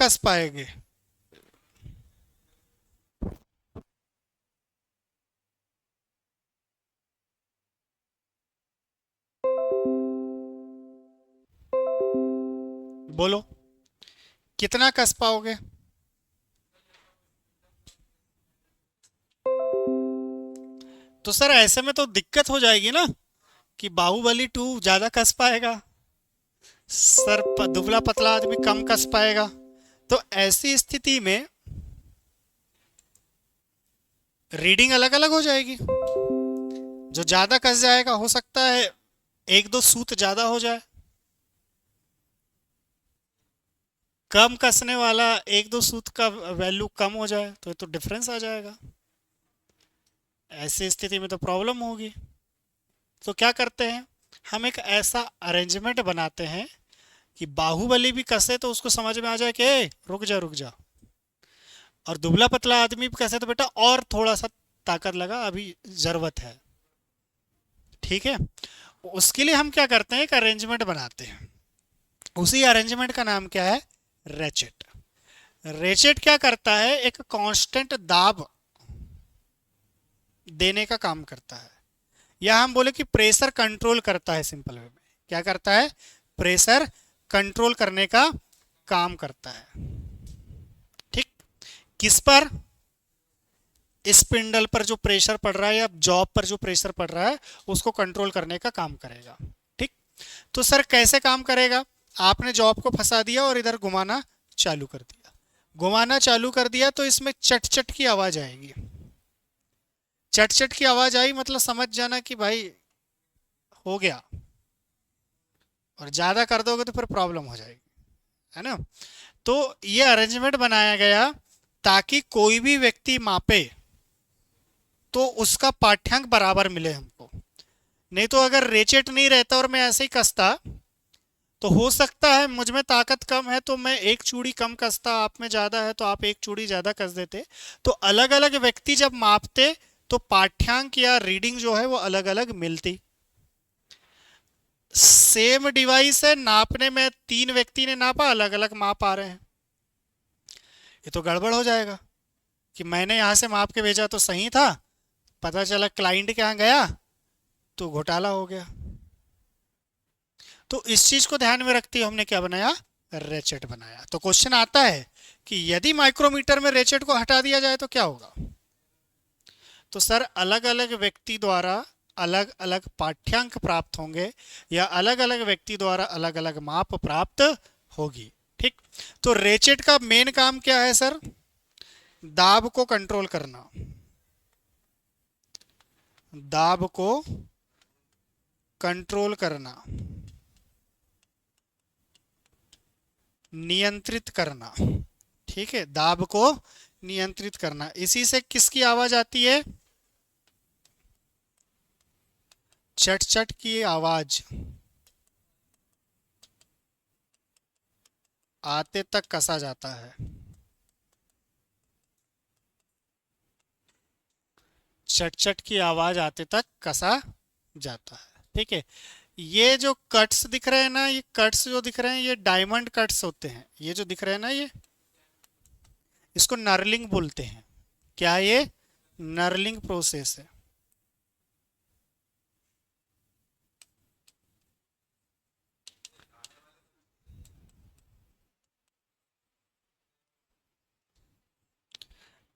कस पाएंगे? बोलो, कितना कस पाओगे? तो सर ऐसे में तो दिक्कत हो जाएगी ना, कि बाहुबली 2 ज्यादा कस पाएगा, सर दुबला पतला आदमी कम कस पाएगा। तो ऐसी स्थिति में रीडिंग अलग अलग हो जाएगी। जो ज्यादा कस जाएगा हो सकता है एक दो सूत ज्यादा हो जाए, कम कसने वाला एक दो सूत का वैल्यू कम हो जाए, तो ये तो डिफरेंस आ जाएगा। ऐसी स्थिति में तो प्रॉब्लम होगी। तो क्या करते हैं, हम एक ऐसा अरेंजमेंट बनाते हैं कि बाहुबली भी कसे तो उसको समझ में आ जाए कि "ए, रुक जा रुक जा", और दुबला पतला आदमी भी कसे तो बेटा और थोड़ा सा ताकत लगा, अभी जरूरत है। ठीक है, उसके लिए हम क्या करते हैं, एक अरेंजमेंट बनाते हैं। उसी अरेंजमेंट का नाम क्या है, रेचेट। रेचेट क्या करता है, एक कांस्टेंट दाब देने का काम करता है, या हम बोले कि प्रेशर कंट्रोल करता है। सिंपल वे में क्या करता है, प्रेशर कंट्रोल करने का काम करता है। ठीक, किस पर, स्पिंडल पर जो प्रेशर पड़ रहा है या जॉब पर जो प्रेशर पड़ रहा है उसको कंट्रोल करने का काम करेगा। ठीक, तो सर कैसे काम करेगा, आपने जॉब को फंसा दिया और इधर घुमाना चालू कर दिया, घुमाना चालू कर दिया तो इसमें चट चट की आवाज आएगी। चट चट की आवाज आई मतलब समझ जाना कि भाई हो गया, और ज्यादा कर दोगे तो फिर प्रॉब्लम हो जाएगी, है ना। तो ये अरेंजमेंट बनाया गया ताकि कोई भी व्यक्ति मापे तो उसका पाठ्यांक बराबर मिले हमको। नहीं तो अगर रेचेट नहीं रहता और मैं ऐसे ही कसता, तो हो सकता है मुझ में ताकत कम है तो मैं एक चूड़ी कम कसता, आप में ज्यादा है तो आप एक चूड़ी ज्यादा कस देते। तो अलग अलग व्यक्ति जब मापते तो पाठ्यांक या रीडिंग जो है वो अलग अलग मिलती। सेम डिवाइस है, नापने में तीन व्यक्ति ने नापा, अलग अलग माप आ रहे हैं, ये तो गड़बड़ हो जाएगा। कि मैंने यहां से माप के भेजा तो सही था, पता चला क्लाइंट के यहाँ गया तो घोटाला हो गया। तो इस चीज को ध्यान में रखते हुए हमने क्या बनाया, रेचेट बनाया। तो क्वेश्चन आता है कि यदि माइक्रोमीटर में रेचेट को हटा दिया जाए तो क्या होगा। तो सर अलग अलग व्यक्ति द्वारा अलग अलग पाठ्यांक प्राप्त होंगे, या अलग अलग व्यक्ति द्वारा अलग अलग माप प्राप्त होगी। ठीक, तो रेचेट का मेन काम क्या है सर, दाब को कंट्रोल करना, दाब को कंट्रोल करना, नियंत्रित करना। ठीक है, दाब को नियंत्रित करना। इसी से किसकी आवाज आती है, चट चट की आवाज आते तक कसा जाता है। चट चट की आवाज आते तक कसा जाता है। ठीक है, ये जो कट्स दिख रहे हैं ना, ये कट्स जो दिख रहे हैं ये डायमंड कट्स होते हैं। ये जो दिख रहे हैं ना, ये इसको नर्लिंग बोलते हैं। क्या ये नर्लिंग प्रोसेस है।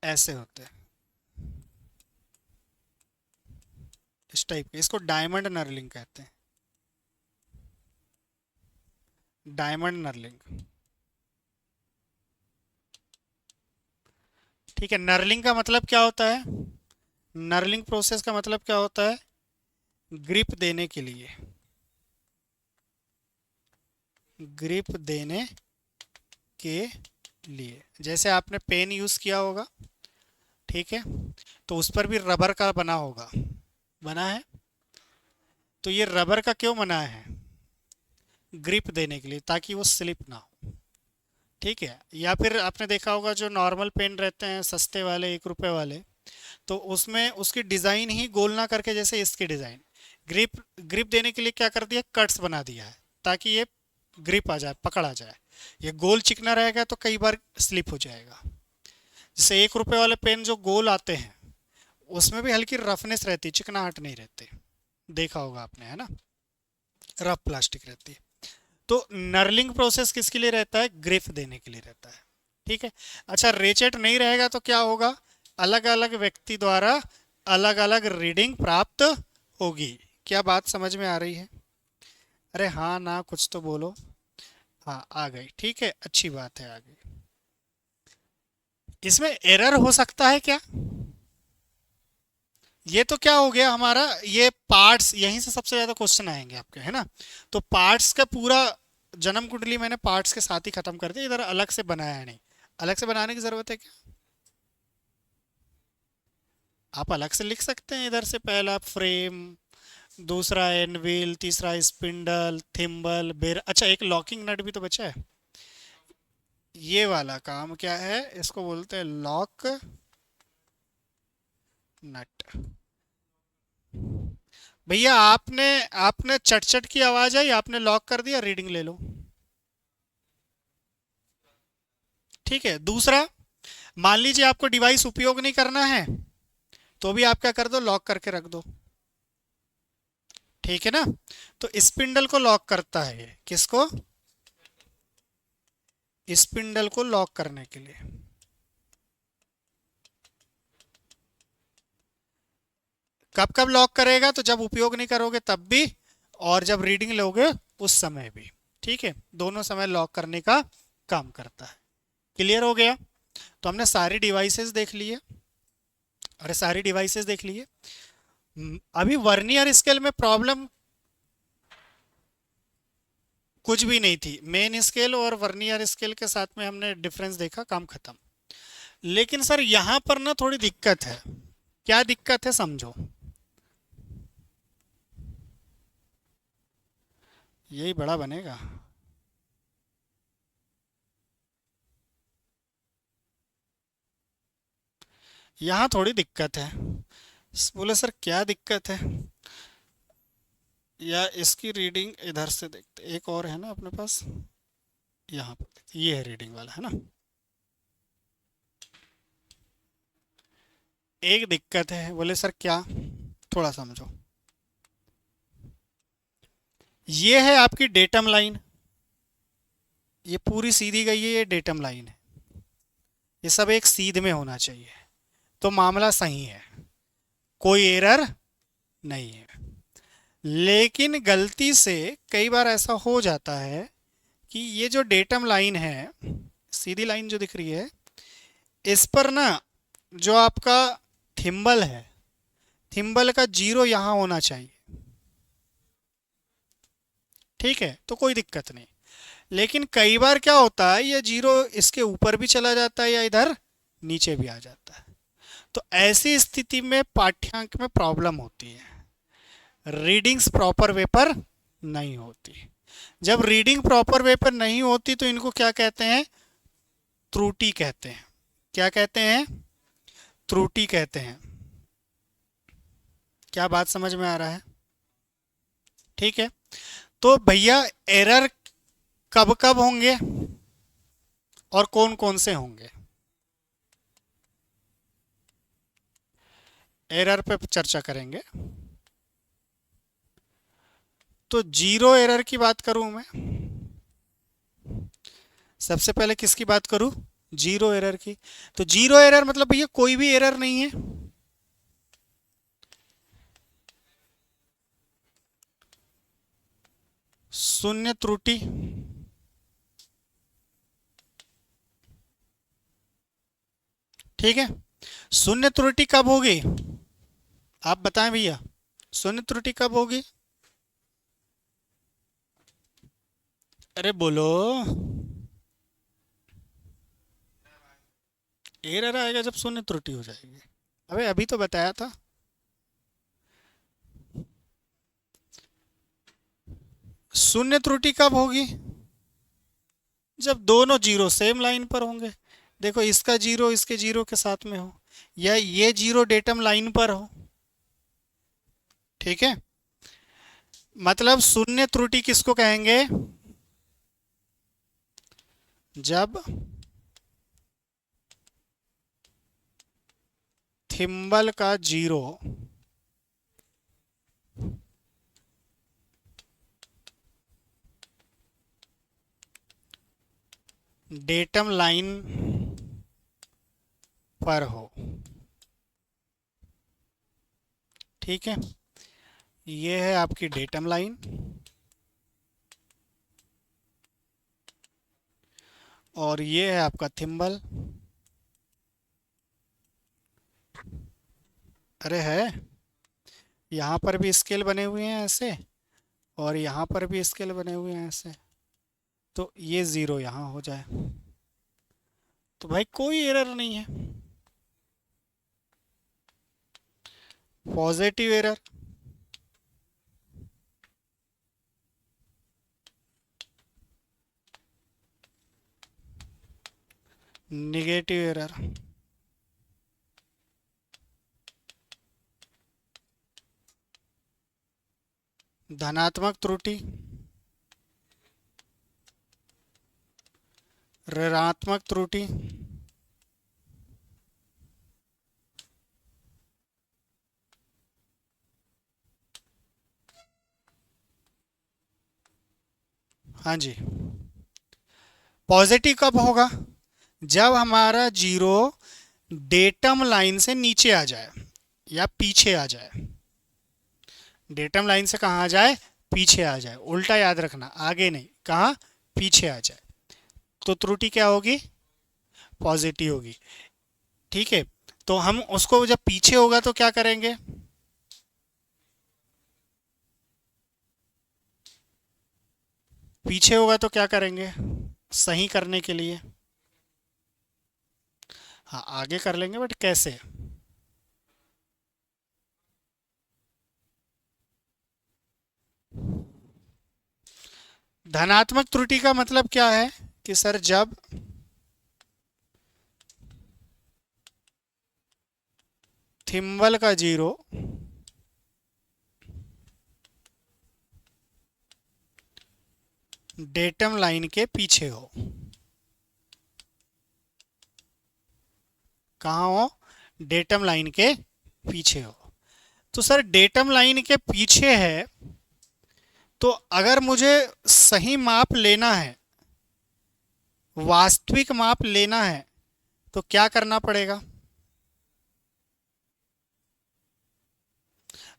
ऐसे होते हैं, इस टाइप के, इसको डायमंड नर्लिंग कहते हैं, डायमंड नर्लिंग। ठीक है, नर्लिंग का मतलब क्या होता है, नर्लिंग प्रोसेस का मतलब क्या होता है, ग्रिप देने के लिए, ग्रिप देने के लिए। जैसे आपने पेन यूज किया होगा, ठीक है, तो उस पर भी रबर का बना होगा, बना है। तो ये रबर का क्यों बना है, ग्रिप देने के लिए, ताकि वो स्लिप ना हो। ठीक है, या फिर आपने देखा होगा जो नॉर्मल पेन रहते हैं सस्ते वाले 1 रुपए वाले, तो उसमें उसकी डिजाइन ही गोल ना करके जैसे इसकी डिजाइन, ग्रिप ग्रिप देने के लिए क्या कर दिया, कट्स बना दिया है ताकि ये ग्रिप आ जाए, पकड़ आ जाए। ये गोल चिकना रहेगा तो कई बार स्लिप हो जाएगा। जैसे 1 रुपए वाले पेन जो गोल आते हैं उसमें भी हल्की रफनेस रहती है, चिकनाहट नहीं रहती, देखा होगा आपने, है ना, रफ प्लास्टिक रहती है। तो नर्लिंग प्रोसेस किसके लिए रहता है? ग्रिप देने के लिए रहता है। ठीक है। अच्छा, रेचेट नहीं रहेगा तो क्या होगा? अलग अलग व्यक्ति द्वारा अलग अलग रीडिंग प्राप्त होगी। क्या बात समझ में आ रही है? अरे हाँ ना, कुछ तो बोलो। हाँ आ गई, ठीक है, अच्छी बात है, आ गई। इसमें एरर हो सकता है क्या? ये तो क्या हो गया हमारा, ये पार्ट्स, यहीं से सबसे ज्यादा क्वेश्चन आएंगे आपके, है ना। तो पार्ट्स का पूरा जन्म कुंडली मैंने पार्ट्स के साथ ही खत्म कर दिया, इधर अलग से बनाया नहीं। अलग से बनाने की जरूरत है क्या? आप अलग से लिख सकते हैं, इधर से पहला फ्रेम, दूसरा एनविल, तीसरा स्पिंडल, थिम्बल, बेर। अच्छा, एक लॉकिंग नट भी तो बचा है। ये वाला काम क्या है? इसको बोलते हैं लॉक नट। भैया आपने आपने चट चट की आवाज आई, आपने लॉक कर दिया, रीडिंग ले लो। ठीक है। दूसरा, मान लीजिए आपको डिवाइस उपयोग नहीं करना है, तो भी आप क्या कर दो, लॉक करके रख दो। ठीक है ना। तो स्पिंडल को लॉक करता है ये, किसको? स्पिंडल को लॉक करने के लिए। कब कब लॉक करेगा? तो जब उपयोग नहीं करोगे तब भी, और जब रीडिंग लोगे उस समय भी। ठीक है, दोनों समय लॉक करने का काम करता है। क्लियर हो गया? तो हमने सारी डिवाइसेस देख लिए। अरे सारी डिवाइसेस देख लिए। अभी वर्नियर स्केल में प्रॉब्लम कुछ भी नहीं थी। मेन स्केल और वर्नियर स्केल के साथ में हमने डिफरेंस देखा, काम खत्म। लेकिन सर यहां पर ना थोड़ी दिक्कत है। क्या दिक्कत है, समझो। यही बड़ा बनेगा। यहाँ थोड़ी दिक्कत है। बोले सर क्या दिक्कत है? या इसकी रीडिंग इधर से देखते, एक और है ना अपने पास, यहाँ पर ये है रीडिंग वाला, है ना। एक दिक्कत है। बोले सर क्या? थोड़ा समझो। ये है आपकी डेटम लाइन, ये पूरी सीधी गई है, ये डेटम लाइन है। ये सब एक सीध में होना चाहिए, तो मामला सही है, कोई एरर नहीं है। लेकिन गलती से कई बार ऐसा हो जाता है कि ये जो डेटम लाइन है, सीधी लाइन जो दिख रही है, इस पर ना जो आपका थिम्बल है, थिम्बल का जीरो यहाँ होना चाहिए। ठीक है, तो कोई दिक्कत नहीं। लेकिन कई बार क्या होता है, ये जीरो इसके ऊपर भी चला जाता है या इधर नीचे भी आ जाता है। तो ऐसी स्थिति में पाठ्यांक में प्रॉब्लम होती है, रीडिंग्स प्रॉपर वे पर नहीं होती। जब रीडिंग प्रॉपर वे पर नहीं होती तो इनको क्या कहते हैं? त्रुटि कहते हैं। क्या कहते हैं? त्रुटि कहते हैं। क्या बात समझ में आ रहा है? ठीक है। तो भैया एरर कब कब होंगे और कौन कौन से होंगे? एरर पे चर्चा करेंगे। तो जीरो एरर की बात करूं मैं, सबसे पहले किसकी बात करूं? जीरो एरर की। तो जीरो एरर मतलब भैया कोई भी एरर नहीं है। शून्य त्रुटि। ठीक है। शून्य त्रुटि कब होगी? आप बताएं भैया, शून्य त्रुटि कब होगी? अरे बोलो। एरर आएगा जब शून्य त्रुटि हो जाएगी। अबे अभी तो बताया था। शून्य त्रुटि कब होगी? जब दोनों जीरो सेम लाइन पर होंगे। देखो, इसका जीरो इसके जीरो के साथ में हो, या ये जीरो डेटम लाइन पर हो। ठीक है। मतलब शून्य त्रुटि किसको कहेंगे? जब थिम्बल का जीरो डेटम लाइन पर हो। ठीक है, ये है आपकी डेटम लाइन और ये है आपका थिम्बल। अरे है, यहाँ पर भी स्केल बने हुए हैं ऐसे और यहाँ पर भी स्केल बने हुए हैं ऐसे, तो ये ज़ीरो यहाँ हो जाए तो भाई कोई एरर नहीं है। पॉजिटिव एरर, निगेटिव एरर, धनात्मक त्रुटि, ऋणात्मक त्रुटि, हाँ जी। पॉजिटिव कब होगा? जब हमारा जीरो डेटम लाइन से नीचे आ जाए या पीछे आ जाए। डेटम लाइन से कहाँ आ जाए? पीछे आ जाए। उल्टा याद रखना, आगे नहीं, कहाँ? पीछे आ जाए तो त्रुटि क्या होगी? पॉजिटिव होगी। ठीक है, तो हम उसको जब पीछे होगा तो क्या करेंगे? पीछे होगा तो क्या करेंगे सही करने के लिए? हाँ आगे कर लेंगे, बट कैसे? धनात्मक त्रुटि का मतलब क्या है कि सर जब थिम्बल का जीरो डेटम लाइन के पीछे हो। कहाँ हो? डेटम लाइन के पीछे हो। तो सर डेटम लाइन के पीछे है, तो अगर मुझे सही माप लेना है, वास्तविक माप लेना है, तो क्या करना पड़ेगा?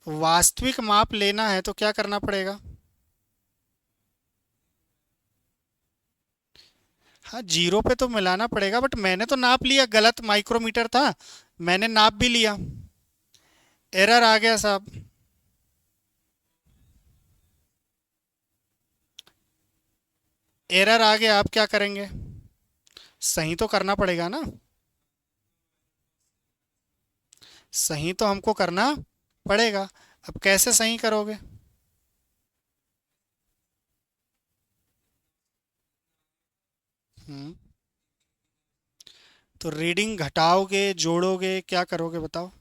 वास्तविक माप लेना है तो क्या करना पड़ेगा? हाँ जीरो पे तो मिलाना पड़ेगा, बट मैंने तो नाप लिया, गलत माइक्रोमीटर था, मैंने नाप भी लिया, एरर आ गया साहब। एरर आ गया, आप क्या करेंगे? सही तो करना पड़ेगा ना। सही तो हमको करना पड़ेगा। अब कैसे सही करोगे? हम्म, तो रीडिंग घटाओगे, जोड़ोगे, क्या करोगे बताओ?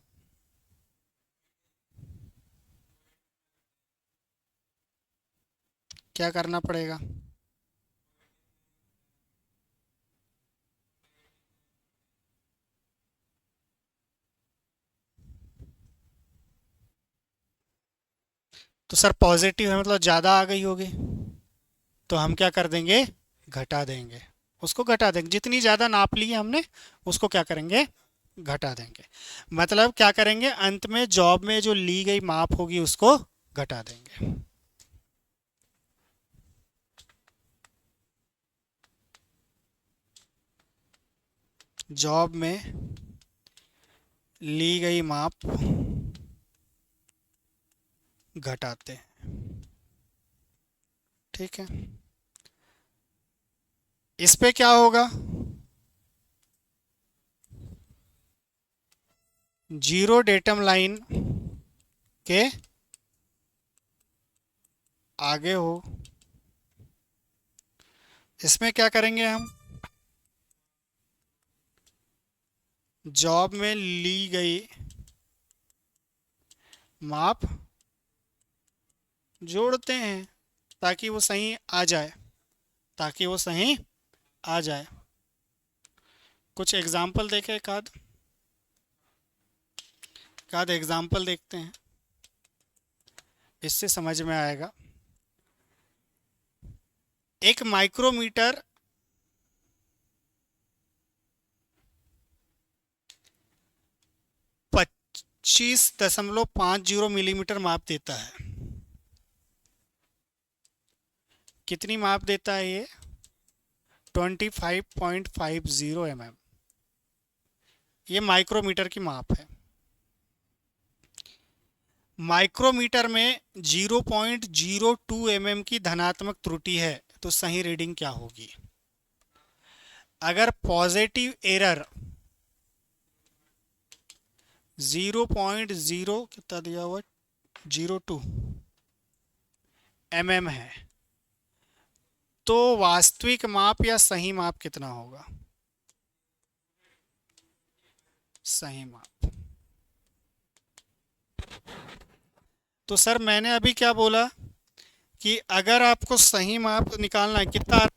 क्या करना पड़ेगा? तो सर पॉजिटिव है मतलब ज़्यादा आ गई होगी, तो हम क्या कर देंगे? घटा देंगे। उसको घटा देंगे, जितनी ज़्यादा नाप ली है हमने उसको क्या करेंगे? घटा देंगे। मतलब क्या करेंगे, अंत में जॉब में जो ली गई माप होगी उसको घटा देंगे। जॉब में ली गई माप घटाते हैं। ठीक है, इस पे क्या होगा? जीरो डेटम लाइन के आगे हो। इसमें क्या करेंगे हम? जॉब में ली गई माप जोड़ते हैं ताकि वो सही आ जाए, ताकि वो सही आ जाए। कुछ एग्जाम्पल देखे, एक आध एग्जाम्पल देखते हैं, इससे समझ में आएगा। एक माइक्रोमीटर 25.50 मिलीमीटर माप देता है। कितनी माप देता है ये? 25.50 mm। ये माइक्रोमीटर की माप है। माइक्रोमीटर में 0.02 की धनात्मक त्रुटि है, तो सही रीडिंग क्या होगी? अगर पॉजिटिव एरर 0.0 कितना दिया हुआ, 02 mm है, तो वास्तविक माप या सही माप कितना होगा? सही माप। तो सर मैंने अभी क्या बोला कि अगर आपको सही माप निकालना है, कितना?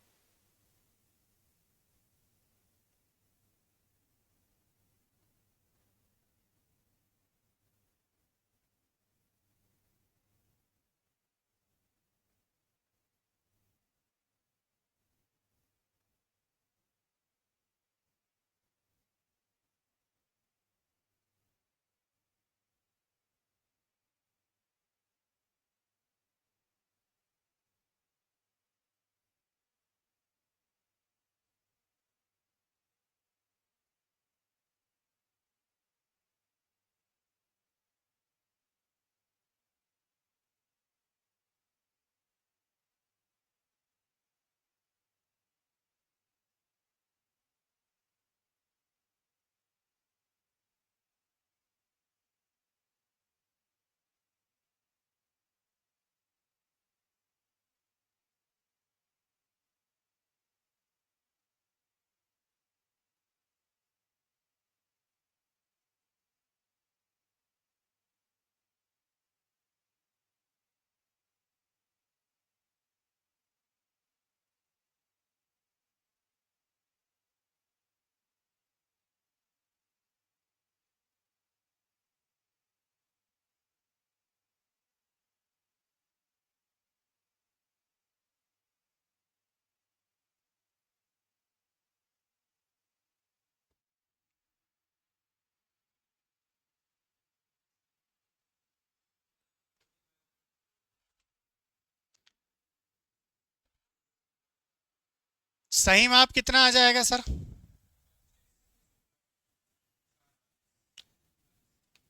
सही माप कितना आ जाएगा सर?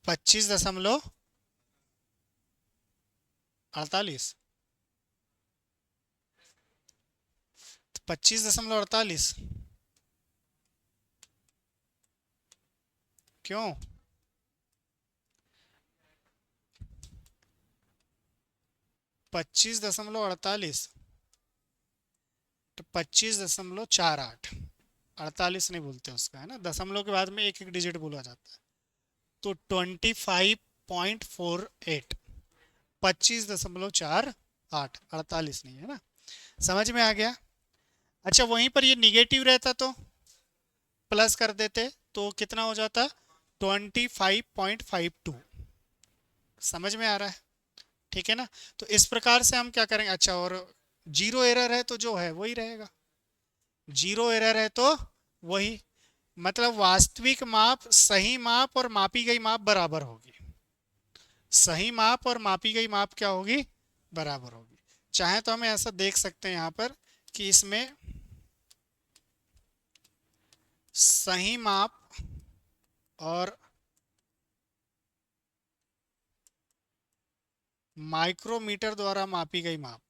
25.48। 25.48 क्यों? 25.48 तो 25.48, 48 नहीं बोलते उसका, है ना, दशमलव के बाद में एक एक डिजिट बोला जाता है। तो 25.48, 25.48, 48 नहीं, है ना। समझ में आ गया? अच्छा, वहीं पर ये निगेटिव रहता तो प्लस कर देते, तो कितना हो जाता? 25.52। समझ में आ रहा है? ठीक है ना। तो इस प्रकार से हम क्या करेंगे? अच्छा, और जीरो एरर है तो जो है वही रहेगा। जीरो एरर है तो वही, मतलब वास्तविक माप, सही माप और मापी गई माप बराबर होगी। सही माप और मापी गई माप क्या होगी? बराबर होगी। चाहे तो हमें ऐसा देख सकते हैं यहां पर कि इसमें सही माप और माइक्रोमीटर द्वारा मापी गई माप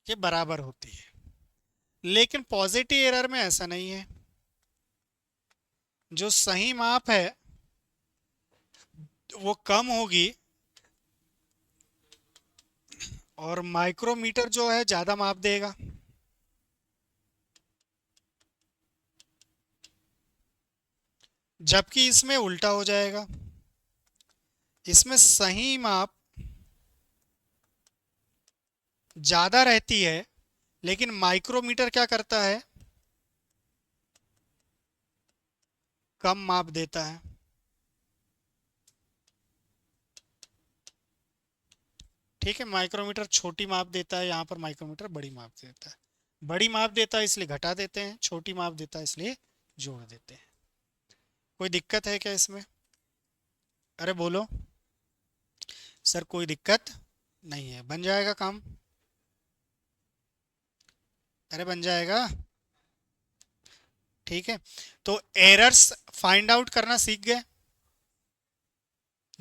ये बराबर होती है। लेकिन पॉजिटिव एरर में ऐसा नहीं है। जो सही माप है वो कम होगी और माइक्रोमीटर जो है ज्यादा माप देगा। जबकि इसमें उल्टा हो जाएगा। इसमें सही माप ज्यादा रहती है, लेकिन माइक्रोमीटर क्या करता है, कम माप देता है। ठीक है, माइक्रोमीटर छोटी माप देता है, यहाँ पर माइक्रोमीटर बड़ी माप देता है। बड़ी माप देता है इसलिए घटा देते हैं, छोटी माप देता है इसलिए जोड़ देते हैं। कोई दिक्कत है क्या इसमें? अरे बोलो। सर कोई दिक्कत नहीं है, बन जाएगा काम। अरे बन जाएगा। ठीक है, तो एरर्स फाइंड आउट करना सीख गए,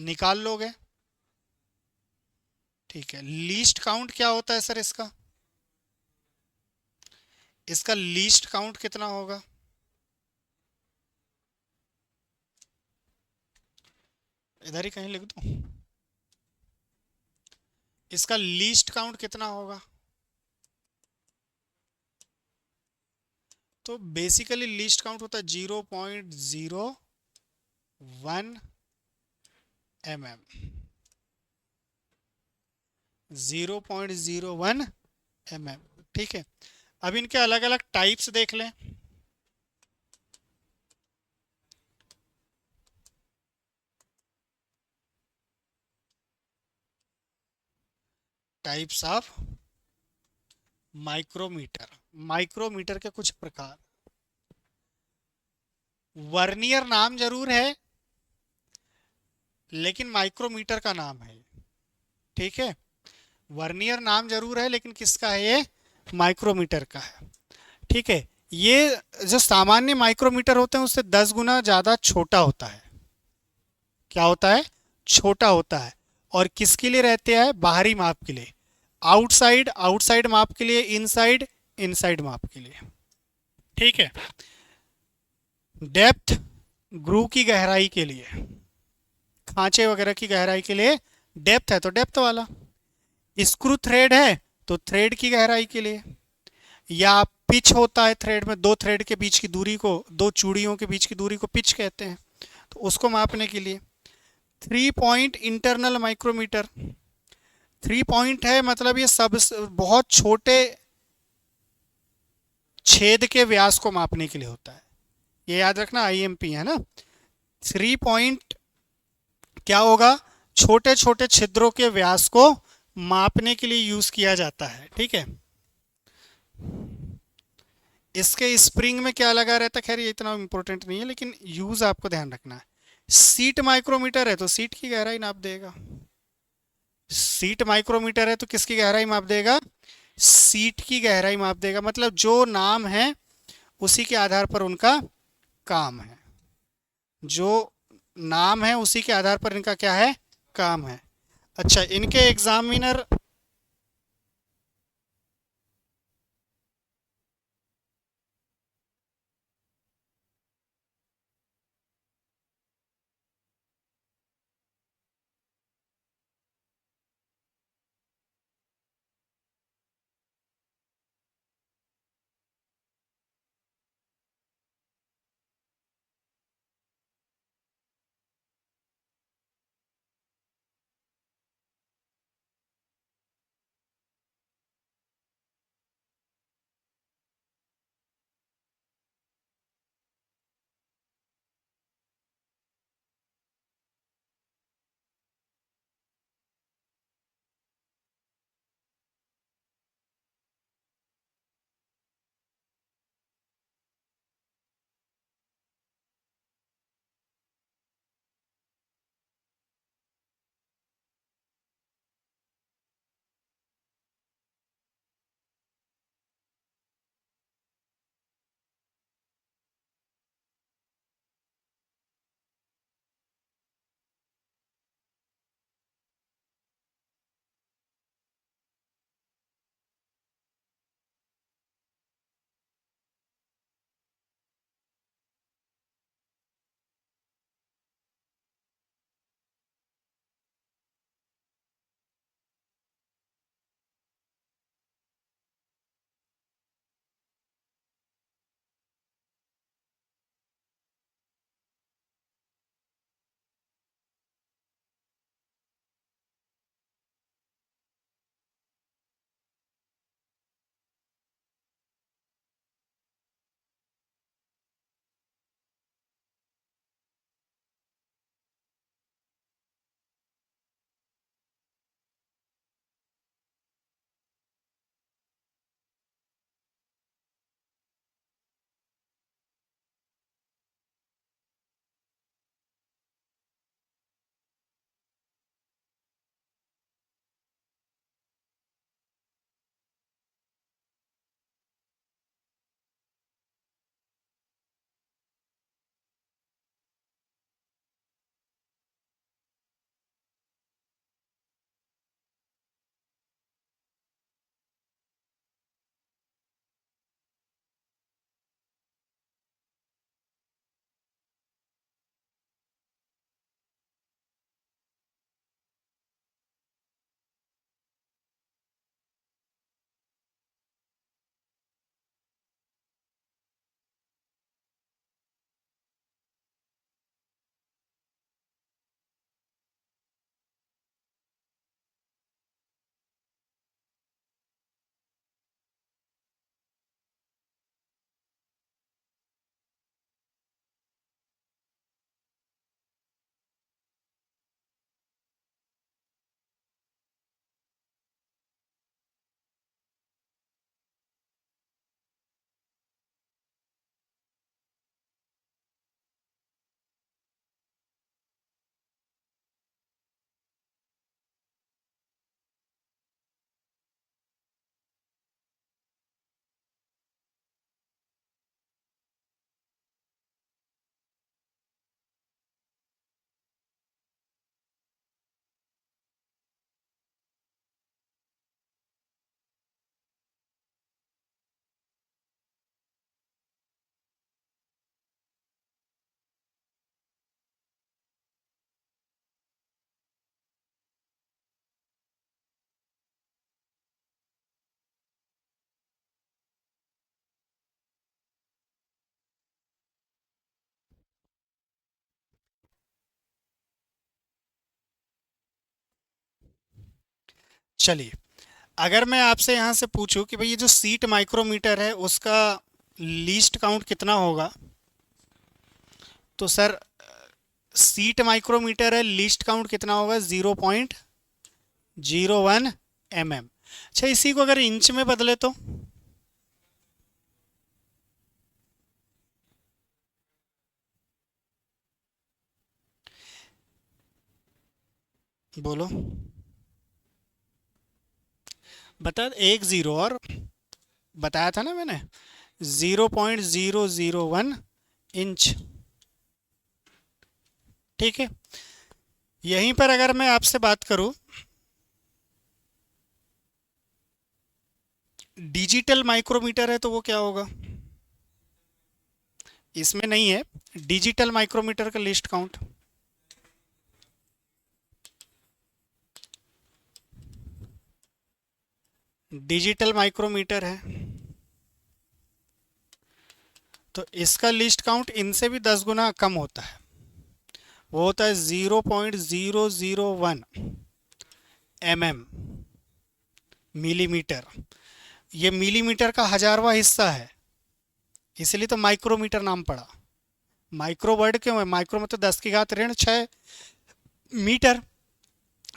निकाल लोगे। ठीक है, लीस्ट काउंट क्या होता है सर इसका? इसका लीस्ट काउंट कितना होगा? इधर ही कहीं लिख दूं? इसका लीस्ट काउंट कितना होगा? तो बेसिकली लीस्ट काउंट होता है 0.01 mm। 0.01 mm। ठीक है, अब इनके अलग अलग टाइप्स देख लें। Types of micrometer. माइक्रोमीटर के कुछ प्रकार। वर्नियर नाम जरूर है, लेकिन माइक्रोमीटर का नाम है। ठीक है, वर्नियर नाम जरूर है, लेकिन किसका है ये? माइक्रोमीटर का है। ठीक है, ये जो सामान्य माइक्रोमीटर होते हैं उससे 10 गुना ज्यादा छोटा होता है। क्या होता है? छोटा होता है। और किसके लिए रहते हैं? बाहरी माप के लिए। आउटसाइड आउटसाइड माप के लिए, इनसाइड इनसाइड माप के लिए। ठीक है, डेप्थ ग्रू की गहराई के लिए, खांचे वगैरह की गहराई के लिए डेप्थ है तो डेप्थ वाला। स्क्रू थ्रेड है तो थ्रेड की गहराई के लिए। या पिच होता है थ्रेड में, दो थ्रेड के बीच की दूरी को, दो चूड़ियों के बीच की दूरी को पिच कहते हैं, तो उसको मापने के लिए। 3 पॉइंट इंटरनल माइक्रोमीटर। 3 पॉइंट है मतलब ये सब बहुत छोटे छेद के व्यास को मापने के लिए होता है। ये याद रखना, आईएमपी है ना। 3 पॉइंट क्या होगा? छोटे छोटे छिद्रों के व्यास को मापने के लिए यूज किया जाता है। ठीक है, इसके स्प्रिंग में क्या लगा रहता है, खैर ये इतना इंपॉर्टेंट नहीं है, लेकिन यूज आपको ध्यान रखना है। सीट माइक्रोमीटर है तो सीट की गहराई नाप देगा। सीट माइक्रोमीटर है तो किसकी गहराई माप देगा? सीट की गहराई माप देगा। मतलब जो नाम है उसी के आधार पर उनका काम है। जो नाम है उसी के आधार पर इनका क्या है? काम है। अच्छा, इनके एग्जामिनर चलिए, अगर मैं आपसे यहाँ से पूछूं कि भाई ये जो सीट माइक्रोमीटर है उसका लीस्ट काउंट कितना होगा, तो सर सीट माइक्रोमीटर है, लीस्ट काउंट कितना होगा, 0.01 mm। अच्छा, इसी को अगर इंच में बदले तो बोलो, बता, एक जीरो और बताया था ना मैंने, 0.001 इंच। ठीक है, यहीं पर अगर मैं आपसे बात करूं डिजिटल माइक्रोमीटर है तो वो क्या होगा, इसमें नहीं है डिजिटल माइक्रोमीटर का लिस्ट काउंट। डिजिटल माइक्रोमीटर है तो इसका लिस्ट काउंट इनसे भी 10 गुना कम होता है, वो होता है 0.001 mm, मिलीमीटर। ये मिलीमीटर का 1000वां हिस्सा है, इसलिए तो माइक्रोमीटर नाम पड़ा। माइक्रो वर्ड क्यों है, माइक्रो मतलब 10⁻⁶मीटर।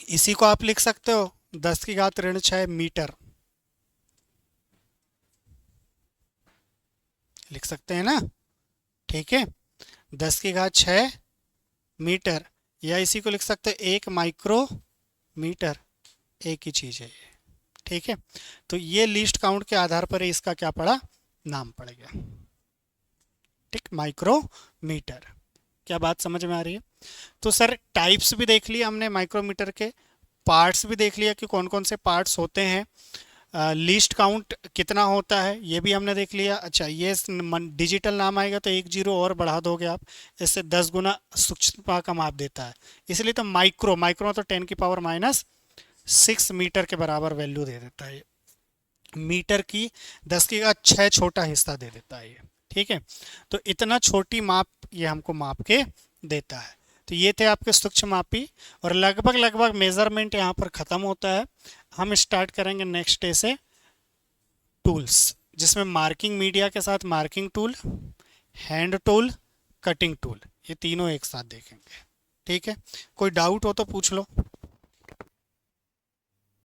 इसी को आप लिख सकते हो 10⁻⁶मीटर, लिख सकते हैं ना। ठीक है, 10⁻⁶मीटर, या इसी को लिख सकते हैं 1 माइक्रोमीटर, एक ही चीज है ये। ठीक है, तो ये लिस्ट काउंट के आधार पर इसका क्या पड़ा, नाम पड़ गया। ठीक, माइक्रोमीटर। क्या बात समझ में आ रही है। तो सर टाइप्स भी देख लिया हमने माइक्रोमीटर के, पार्ट्स भी देख लिया कि कौन कौन से पार्ट्स होते हैं, लीस्ट काउंट कितना होता है ये भी हमने देख लिया। अच्छा, ये डिजिटल नाम आएगा तो एक जीरो और बढ़ा दोगे आप, इससे 10 गुना सूक्ष्मता का माप देता है, इसलिए तो माइक्रो, माइक्रो तो 10⁻⁶ मीटर के बराबर वैल्यू दे देता है, मीटर की 10⁶ छोटा हिस्सा दे देता है ये। ठीक है, तो इतना छोटी माप ये हमको माप के देता है। तो ये थे आपके सूक्ष्म मापी, और लगभग लगभग मेजरमेंट यहाँ पर ख़त्म होता है। हम स्टार्ट करेंगे नेक्स्ट डे से टूल्स, जिसमें मार्किंग मीडिया के साथ marking tool, hand tool, cutting tool, ये तीनों एक साथ देखेंगे। ठीक है, कोई डाउट हो तो पूछ लो।